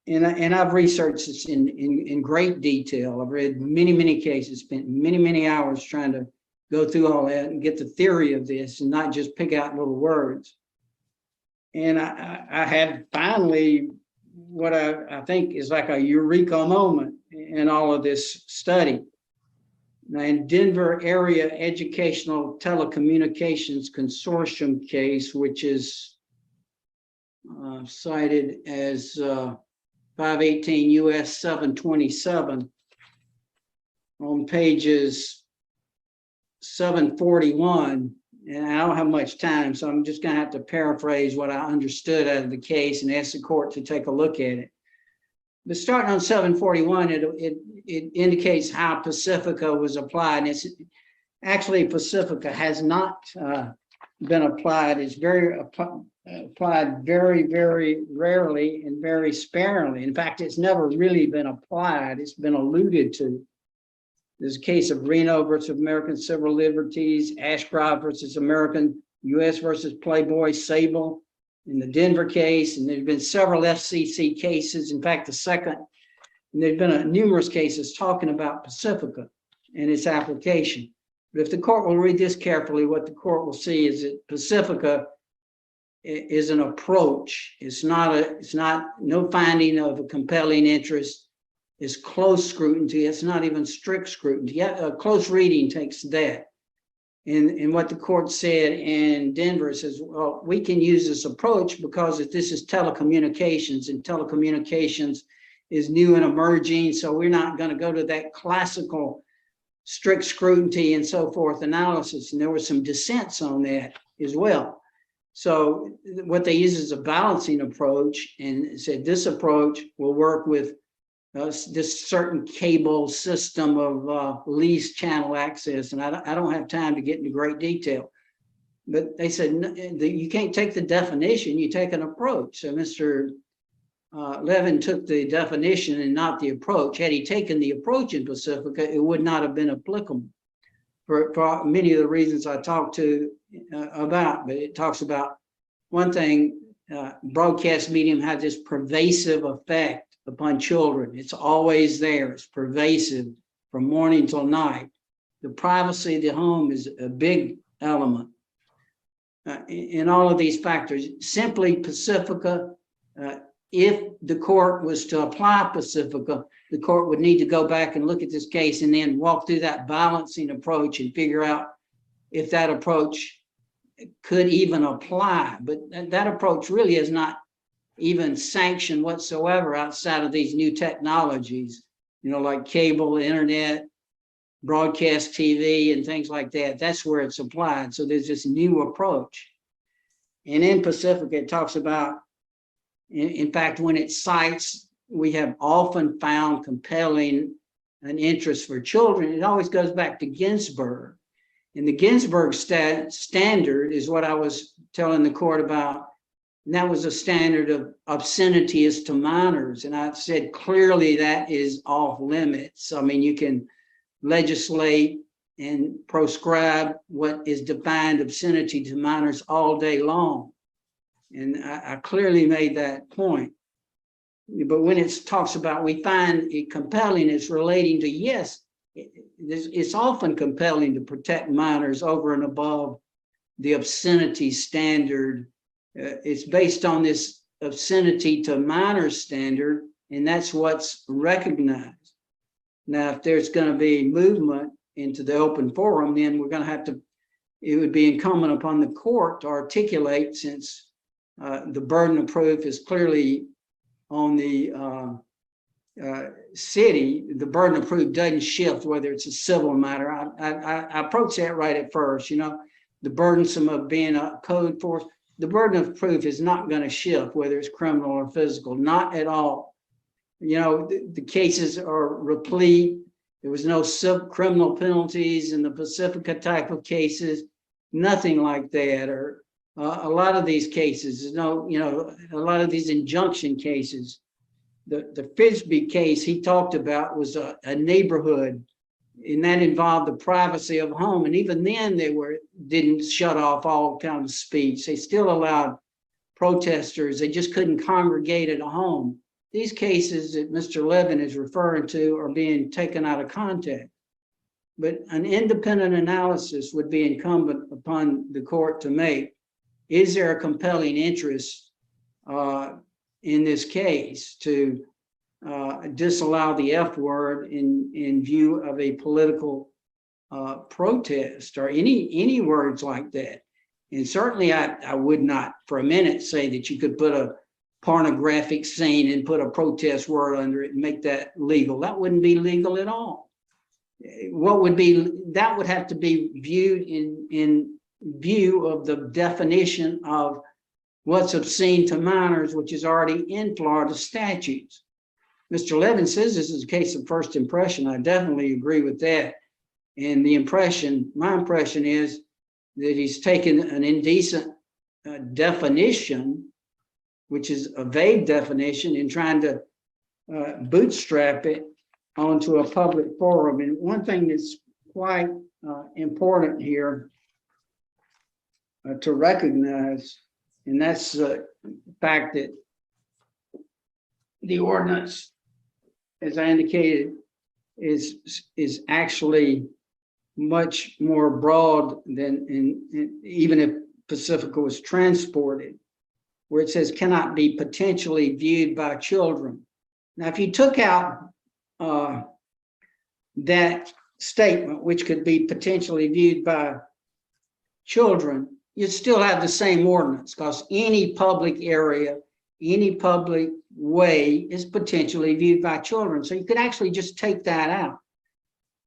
and I've researched this in great detail. I've read many cases, spent many hours trying to go through all that and get the theory of this and not just pick out little words. And I had finally what I think is like a eureka moment in all of this study. Now, in Denver Area Educational Telecommunications Consortium case, which is cited as 518 US 727 on pages 741, and I don't have much time, so I'm just going to have to paraphrase what I understood out of the case and ask the court to take a look at it. But starting on 741, it indicates how Pacifica was applied. And it's actually Pacifica has not been applied. It's applied very rarely and very sparingly. In fact, it's never really been applied. It's been alluded to. There's a case of Reno versus American Civil Liberties, Ashcroft versus American, U.S. versus Playboy, Sable, in the Denver case, and there's been several FCC cases. In fact, the second And there's been numerous cases talking about Pacifica and its application. But if the court will read this carefully, what the court will see is that Pacifica is an approach. It's not no finding of a compelling interest. It's close scrutiny. It's not even strict scrutiny. Yeah, close reading takes that. And what the court said in Denver says, well, we can use this approach because this is telecommunications, and telecommunications is new and emerging. So we're not going to go to that classical strict scrutiny and so forth analysis. And there were some dissents on that as well. So what they use is a balancing approach, and said this approach will work with this certain cable system of leased channel access. And I don't have time to get into great detail, but they said you can't take the definition, you take an approach. So Mr. Levin took the definition and not the approach. Had he taken the approach in Pacifica, it would not have been applicable for many of the reasons I talked to about. But it talks about one thing, broadcast medium has this pervasive effect upon children. It's always there. It's pervasive from morning till night. The privacy of the home is a big element in all of these factors. Simply Pacifica, if the court was to apply Pacifica, the court would need to go back and look at this case and then walk through that balancing approach and figure out if that approach could even apply. But that approach really is not even sanctioned whatsoever outside of these new technologies, like cable, internet, broadcast TV, and things like that. That's where it's applied. So there's this new approach. And in Pacifica, it talks about, in fact, when it cites, we have often found compelling an interest for children, it always goes back to Ginsburg. And the Ginsburg standard is what I was telling the court about. And that was a standard of obscenity as to minors. And I said, clearly that is off limits. I mean, you can legislate and proscribe what is defined obscenity to minors all day long. And I clearly made that point. But when it talks about, we find it compelling, it's relating to, yes, it's often compelling to protect minors over and above the obscenity standard. It's based on this obscenity to minors standard, and that's what's recognized. Now, if there's going to be movement into the open forum, then we're going to have to, it would be incumbent upon the court to articulate, since the burden of proof is clearly on the city, the burden of proof doesn't shift whether it's a civil matter. I approach that right at first, the burdensome of being a code enforcement. The burden of proof is not going to shift whether it's criminal or physical, not at all. The cases are replete. There was no criminal penalties in the Pacifica type of cases, nothing like that. Or a lot of these cases, a lot of these injunction cases. The Fisbee case he talked about was a neighborhood, and that involved the privacy of home. And even then they didn't shut off all kinds of speech. They still allowed protesters. They just couldn't congregate at a home. These cases that Mr. Levin is referring to are being taken out of context. But an independent analysis would be incumbent upon the court to make. Is there a compelling interest in this case to disallow the F word in view of a political protest, or any words like that? And certainly I would not for a minute say that you could put a pornographic scene and put a protest word under it and make that legal. That wouldn't be legal at all. That would have to be viewed in view of the definition of what's obscene to minors, which is already in Florida statutes. Mr. Levin says this is a case of first impression. I definitely agree with that. And my impression is that he's taken an indecent definition, which is a vague definition, and trying to bootstrap it onto a public forum. And one thing that's quite important here to recognize, and that's the fact that the ordinance as I indicated, is actually much more broad than even if Pacifica was transported, where it says cannot be potentially viewed by children. Now, if you took out that statement, which could be potentially viewed by children, you'd still have the same ordinance, because any public area, any public way is potentially viewed by children. So you could actually just take that out.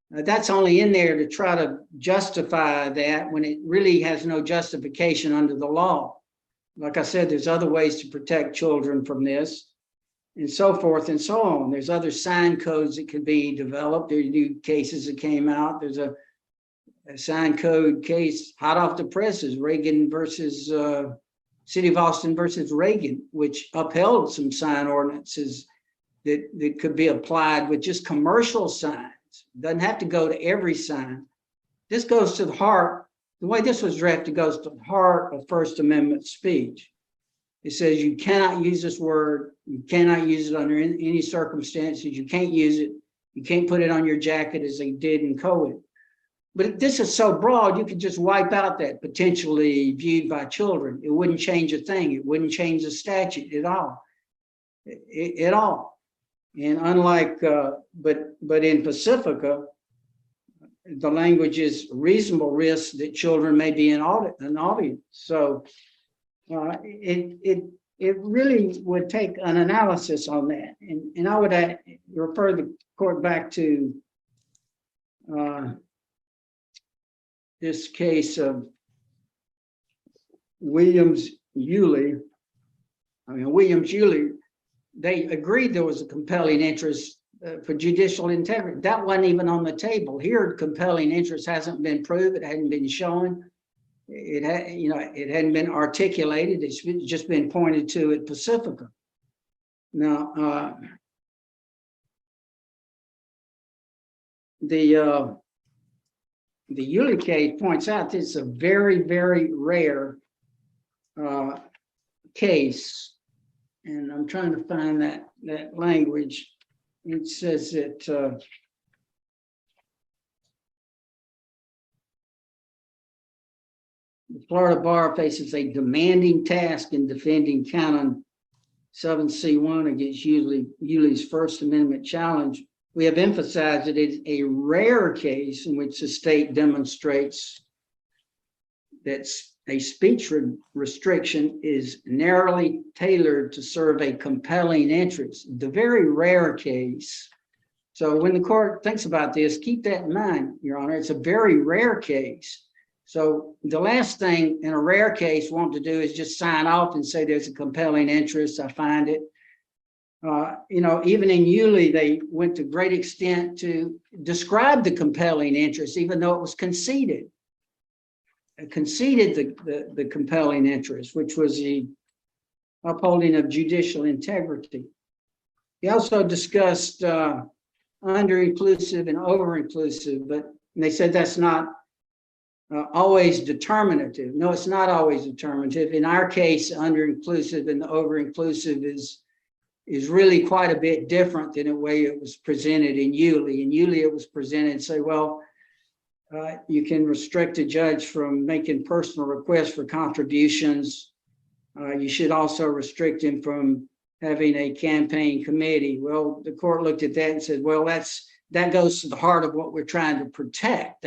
That's only in there to try to justify that when it really has no justification under the law. Like I said, there's other ways to protect children from this, and so forth and so on. There's other sign codes that could be developed. There are new cases that came out. There's a sign code case hot off the presses, Reagan versus City of Austin versus Reagan, which upheld some sign ordinances that could be applied with just commercial signs. Doesn't have to go to every sign. This goes to the heart. The way this was drafted goes to the heart of First Amendment speech. It says you cannot use this word. You cannot use it under any circumstances. You can't use it. You can't put it on your jacket as they did in COVID. But this is so broad, you could just wipe out that potentially viewed by children. It wouldn't change a thing. It wouldn't change the statute at all. At all. And unlike, but in Pacifica, the language is reasonable risk that children may be an audience. So it really would take an analysis on that. And I would refer the court back to this case of Williams-Yulee. Williams-Yulee, they agreed there was a compelling interest for judicial integrity. That wasn't even on the table. Here, compelling interest hasn't been proved. It hadn't been shown. It hadn't been articulated. It's just been pointed to at Pacifica. Now, the Yulee case points out this is a very, very rare case, and I'm trying to find that language. It says that the Florida bar faces a demanding task in defending Canon 7C1 against Yulee's First Amendment challenge. We have emphasized that it is a rare case in which the state demonstrates that a speech restriction is narrowly tailored to serve a compelling interest. The very rare case. So when the court thinks about this, keep that in mind, Your Honor. It's a very rare case. So the last thing in a rare case want to do is just sign off and say there's a compelling interest. I find it. Even in Yulee, they went to great extent to describe the compelling interest, even though it was conceded. It conceded the compelling interest, which was the upholding of judicial integrity. He also discussed under-inclusive and over-inclusive, but they said that's not always determinative. No, it's not always determinative. In our case, under-inclusive and the over-inclusive is really quite a bit different than the way it was presented in Yulee. In Yulee, it was presented and say, well, you can restrict a judge from making personal requests for contributions. You should also restrict him from having a campaign committee. Well, the court looked at that and said, well, that goes to the heart of what we're trying to protect.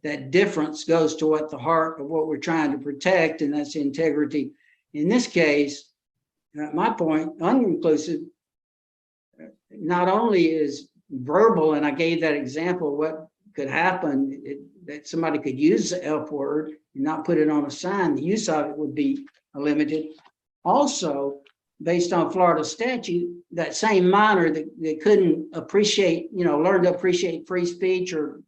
That difference goes to what the heart of what we're trying to protect, and that's integrity. In this case, my point, under-inclusive not only is verbal, and I gave that example of what could happen, that somebody could use the F word and not put it on a sign. The use of it would be limited. Also, based on Florida statute, that same minor that couldn't appreciate, learn to appreciate free speech or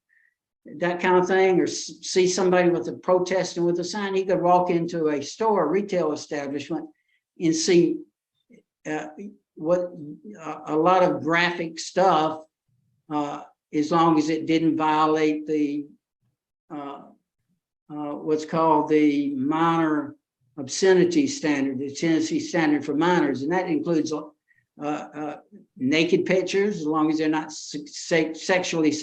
that kind of thing, or see somebody with a protesting with a sign, he could walk into a store, retail establishment, and see what a lot of graphic stuff, as long as it didn't violate the what's called the minor obscenity standard, the Tennessee standard for minors, and that includes naked pictures, as long as they're not sexually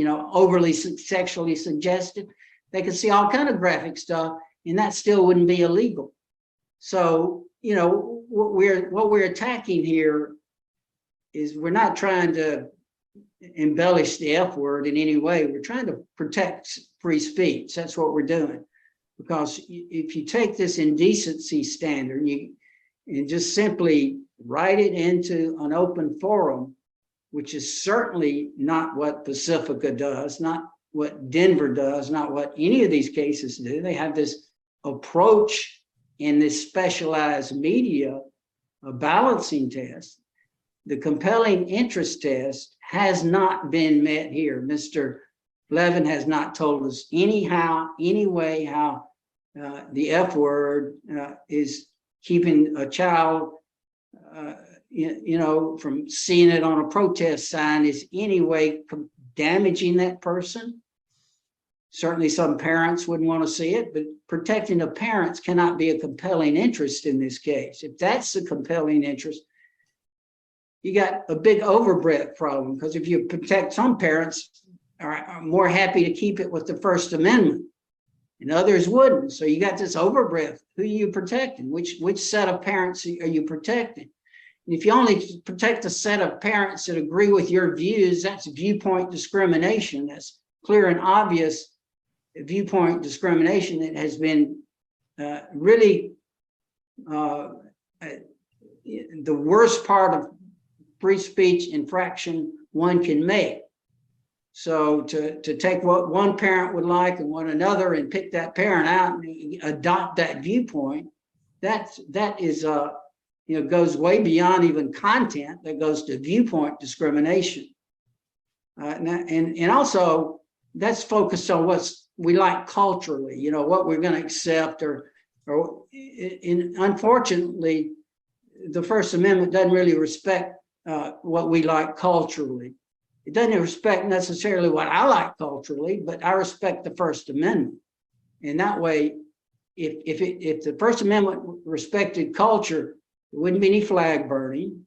overly sexually suggested. They can see all kind of graphic stuff, and that still wouldn't be illegal. So, what we're attacking here is we're not trying to embellish the F word in any way. We're trying to protect free speech. That's what we're doing. Because if you take this indecency standard and just simply write it into an open forum, which is certainly not what Pacifica does, not what Denver does, not what any of these cases do. They have this approach in this specialized media, a balancing test. The compelling interest test has not been met here. Mr. Levin has not told us any way how the F word is keeping a child, from seeing it on a protest sign is any way damaging that person. Certainly some parents wouldn't want to see it, but protecting the parents cannot be a compelling interest in this case. If that's the compelling interest, you got a big overbreadth problem, because if you protect some parents are more happy to keep it with the First Amendment and others wouldn't. So you got this overbreadth. Who are you protecting? Which set of parents are you protecting? And if you only protect a set of parents that agree with your views, that's viewpoint discrimination. That's clear and obvious viewpoint discrimination that has been really the worst part of free speech infraction one can make. So to take what one parent would like and one another and pick that parent out and adopt that viewpoint, that is goes way beyond even content. That goes to viewpoint discrimination. And also that's focused on what we like culturally, what we're going to accept unfortunately, the First Amendment doesn't really respect what we like culturally. It doesn't respect necessarily what I like culturally, but I respect the First Amendment. And that way, if the First Amendment respected culture, there wouldn't be any flag burning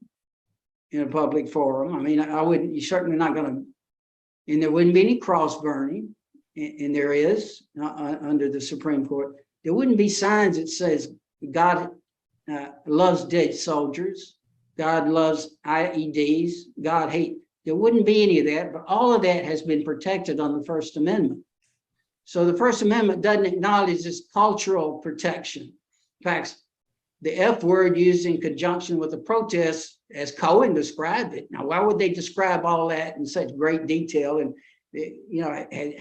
in a public forum. I mean, you're certainly not going to, and there wouldn't be any cross burning, and there is under the Supreme Court. There wouldn't be signs that says God loves dead soldiers, God loves IEDs, God hates. There wouldn't be any of that, but all of that has been protected on the First Amendment. So the First Amendment doesn't acknowledge this cultural protection. In fact, the F word used in conjunction with the protest, as Cohen described it. Now, why would they describe all that in such great detail? And,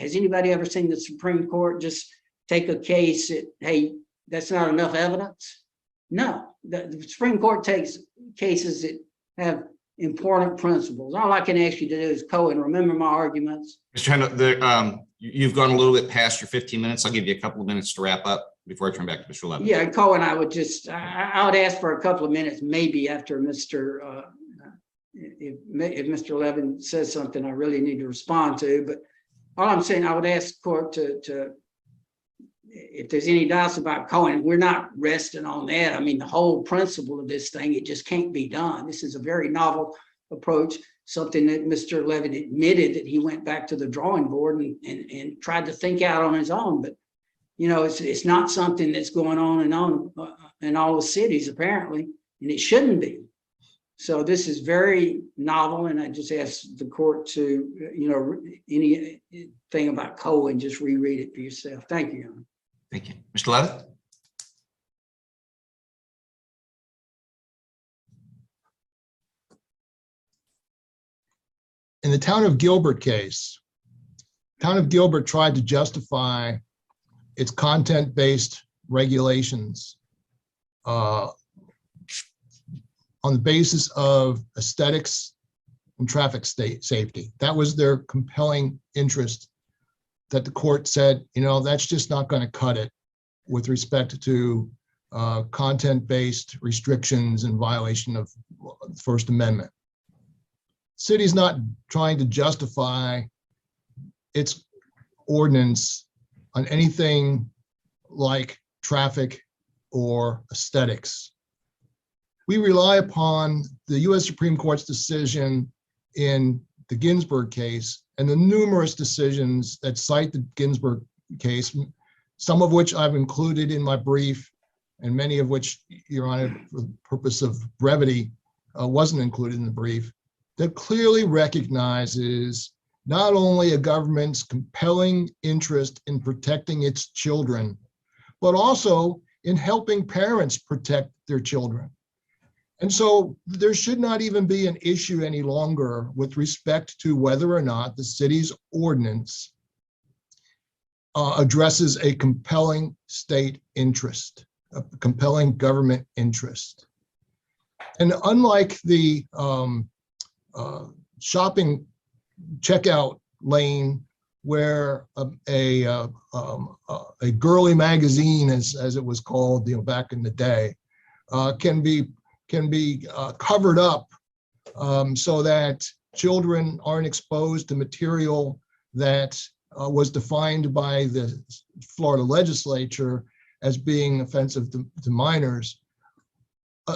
has anybody ever seen the Supreme Court just take a case that, hey, that's not enough evidence? No, the Supreme Court takes cases that have important principles. All I can ask you to do is, Cohen, remember my arguments. Mr. Henry, you've gone a little bit past your 15 minutes. I'll give you a couple of minutes to wrap up before I turn back to Mr. Levin. Yeah, Cohen, I would ask for a couple of minutes, maybe after if Mr. Levin says something I really need to respond to. But all I'm saying, I would ask the court to if there's any doubts about Cohen, we're not resting on that. I mean, the whole principle of this thing, it just can't be done. This is a very novel approach, something that Mr. Levin admitted that he went back to the drawing board and tried to think out on his own. But, it's not something that's going on in all the cities, apparently, and it shouldn't be. So this is very novel, and I just ask the court to, anything about Cohen, just reread it for yourself. Thank you, Your Honor. Thank you. Mr. Levin? In the Town of Gilbert case, Town of Gilbert tried to justify its content-based regulations on the basis of aesthetics and traffic safety. That was their compelling interest, that the court said, that's just not going to cut it with respect to content-based restrictions and violation of the First Amendment. City's not trying to justify its ordinance on anything like traffic or aesthetics. we rely upon the U.S. Supreme Court's decision in the Ginsburg case and the numerous decisions that cite the Ginsburg case, some of which I've included in my brief, and many of which, Your Honor, for the purpose of brevity, wasn't included in the brief, that clearly recognizes not only a government's compelling interest in protecting its children, but also in helping parents protect their children. And so there should not even be an issue any longer with respect to whether or not the city's ordinance addresses a compelling state interest, a compelling government interest. And unlike the shopping checkout lane where a girly magazine, as it was called, back in the day, can be covered up so that children aren't exposed to material that was defined by the Florida legislature as being offensive to minors.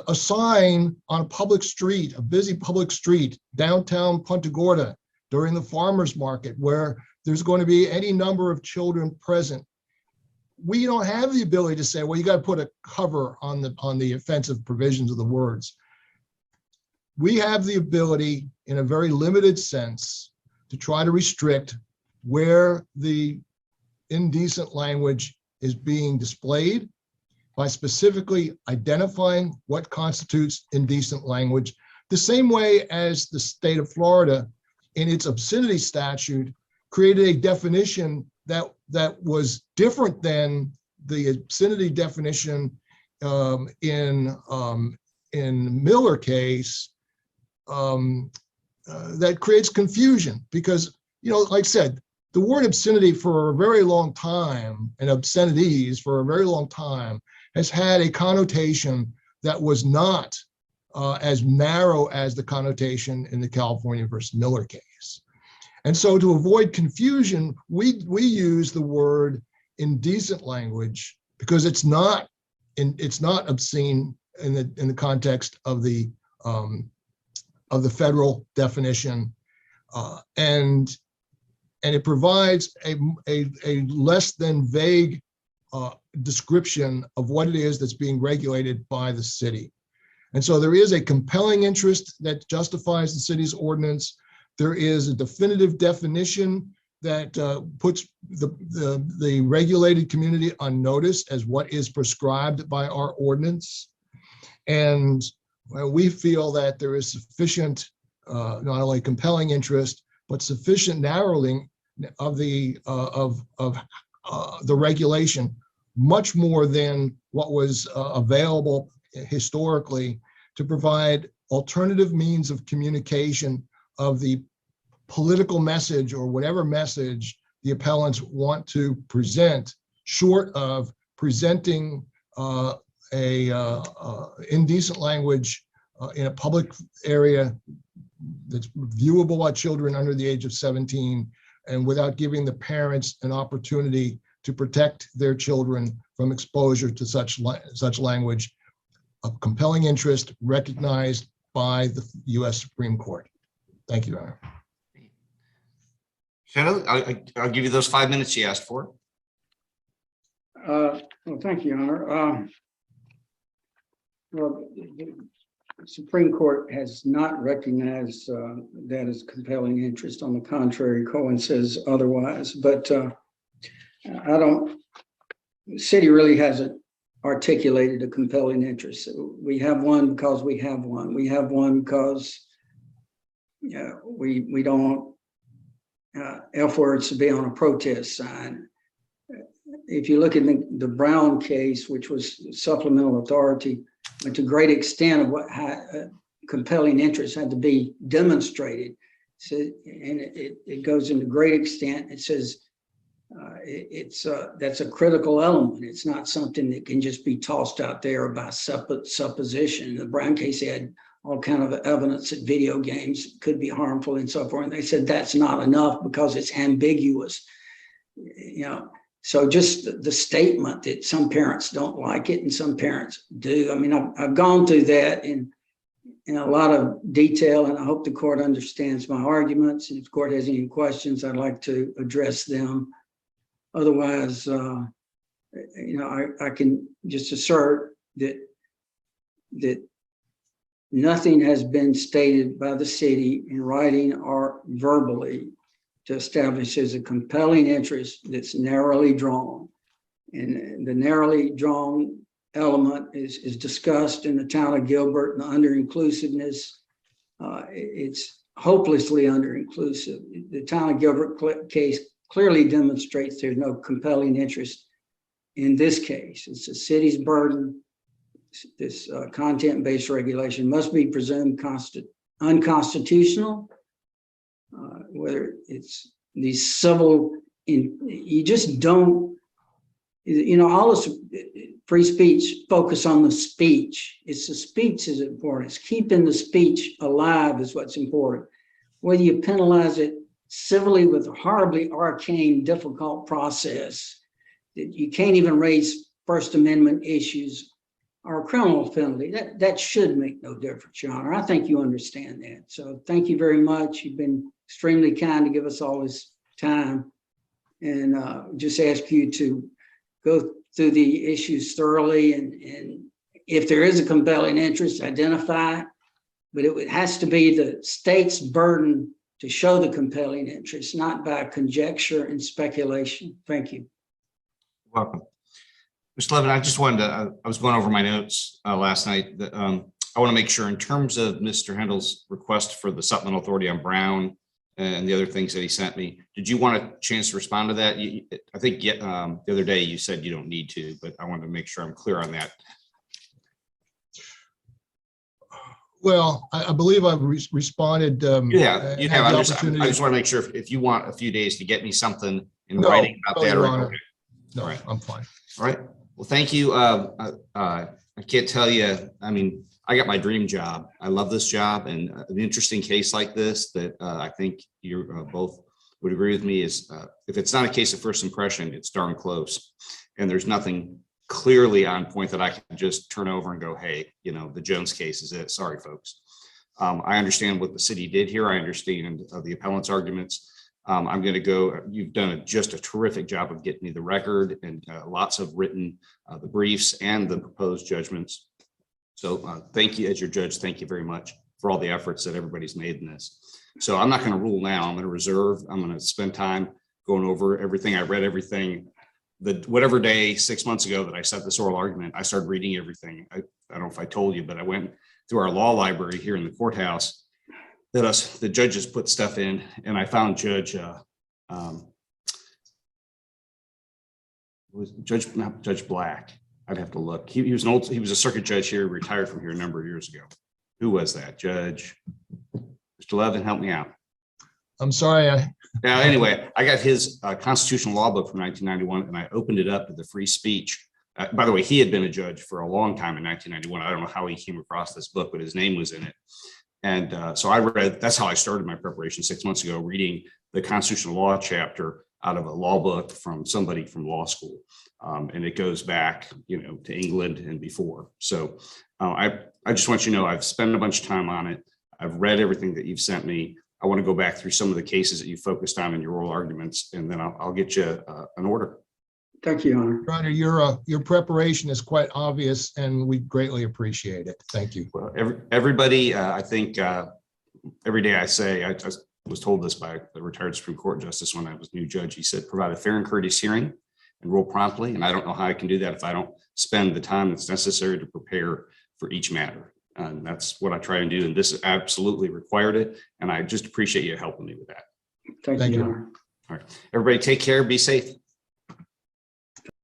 A sign on a public street, a busy public street, downtown Punta Gorda during the farmer's market, where there's going to be any number of children present. We don't have the ability to say, well, you got to put a cover on the offensive provisions of the words. We have the ability, in a very limited sense, to try to restrict where the indecent language is being displayed by specifically identifying what constitutes indecent language, the same way as the state of Florida, in its obscenity statute, created a definition that was different than the obscenity definition in Miller case, that creates confusion because, like I said, the word obscenity for a very long time, and obscenities for a very long time, has had a connotation that was not as narrow as the connotation in the California versus Miller case. And so to avoid confusion, we use the word indecent language because it's not obscene in the context of the federal definition, and it provides a less than vague description of what it is that's being regulated by the city. And so there is a compelling interest that justifies the city's ordinance. There is a definitive definition that puts the regulated community on notice as what is prescribed by our ordinance. And we feel that there is sufficient, not only compelling interest, but sufficient narrowing of the regulation, much more than what was available historically, to provide alternative means of communication of the political message or whatever message the appellants want to present, short of presenting indecent language in a public area that's viewable by children under the age of 17, and without giving the parents an opportunity to protect their children from exposure to such language, of compelling interest recognized by the U.S. Supreme Court. Thank you, Your Honor. Shannon, I'll give you those 5 minutes you asked for. Well, thank you, Your Honor. Well, the Supreme Court has not recognized that as compelling interest. On the contrary, Cohen says otherwise. But the city really hasn't articulated a compelling interest. We have one because we have one. We have one because we don't want F words to be on a protest sign. If you look at the Brown case, which was supplemental authority, to a great extent of what compelling interest had to be demonstrated. So, and it goes into great extent. It says that's a critical element. It's not something that can just be tossed out there by supposition. The Brown case had all kind of evidence that video games could be harmful and so forth. And they said that's not enough because it's ambiguous. So just the statement that some parents don't like it and some parents do. I mean, I've gone through that in a lot of detail, and I hope the court understands my arguments. And if the court has any questions, I'd like to address them. Otherwise, I can just assert that nothing has been stated by the city in writing or verbally to establish there's a compelling interest that's narrowly drawn. And the narrowly drawn element is discussed in the town of Gilbert, and the under-inclusiveness, it's hopelessly under-inclusive. The town of Gilbert case clearly demonstrates there's no compelling interest in this case. It's the city's burden. This content-based regulation must be presumed unconstitutional, whether it's these civil, you just don't, all this free speech focus on the speech. It's the speech is important. It's keeping the speech alive is what's important. Whether you penalize it civilly with a horribly arcane, difficult process that you can't even raise First Amendment issues, or a criminal penalty, that should make no difference, Your Honor. I think you understand that. So thank you very much. You've been extremely kind to give us all this time, and just ask you to go through the issues thoroughly, and if there is a compelling interest, identify it, but it has to be the state's burden to show the compelling interest, not by conjecture and speculation. Thank you. Welcome. Mr. Levin, I just wanted to, I was going over my notes last night. That, I want to make sure in terms of Mr. Hendel's request for the supplemental authority on Brown and the other things that he sent me, did you want a chance to respond to that? I think the other day you said you don't need to, but I wanted to make sure I'm clear on that. Well, I believe I've responded. Yeah, you have. I just want to make sure if you want a few days to get me something in writing about that. Or, okay. No, all right. I'm fine. All right. Well, thank you. I can't tell you. I mean, I got my dream job. I love this job, and an interesting case like this that I think you both would agree with me is if it's not a case of first impression, it's darn close, and there's nothing clearly on point that I can just turn over and go, hey, the Jones case is it. Sorry, folks. I understand what the city did here. I understand the appellant's arguments. I'm going to go. You've done just a terrific job of getting me the record and lots of written the briefs and the proposed judgments. So thank you as your judge. Thank you very much for all the efforts that everybody's made in this. So I'm not going to rule now. I'm going to reserve. I'm going to spend time going over everything. I read everything. Whatever day 6 months ago that I set this oral argument, I started reading everything. I don't know if I told you, but I went through our law library here in the courthouse that the judges put stuff in, and I found Judge Black. I'd have to look. He was a circuit judge here, retired from here a number of years ago. Who was that? Judge Mr. Levin, help me out. I'm sorry. Now, anyway, I got his constitutional law book from 1991, and I opened it up to the free speech. By the way, he had been a judge for a long time in 1991. I don't know how he came across this book, but his name was in it. And so I read, that's how I started my preparation 6 months ago, reading the constitutional law chapter out of a law book from somebody from law school. And it goes back, to England and before. So I just want you to know, I've spent a bunch of time on it. I've read everything that you've sent me. I want to go back through some of the cases that you focused on in your oral arguments, and then I'll get you an order. Thank you, Your Honor. Your Honor, your preparation is quite obvious, and we greatly appreciate it. Thank you. Well, everybody, I think every day I say, I was told this by the retired Supreme Court justice when I was new judge. He said, provide a fair and courteous hearing and rule promptly. And I don't know how I can do that if I don't spend the time that's necessary to prepare for each matter. And that's what I try and do. And this absolutely required it. And I just appreciate you helping me with that. Thank you, Your Honor. All right. Everybody take care. Be safe.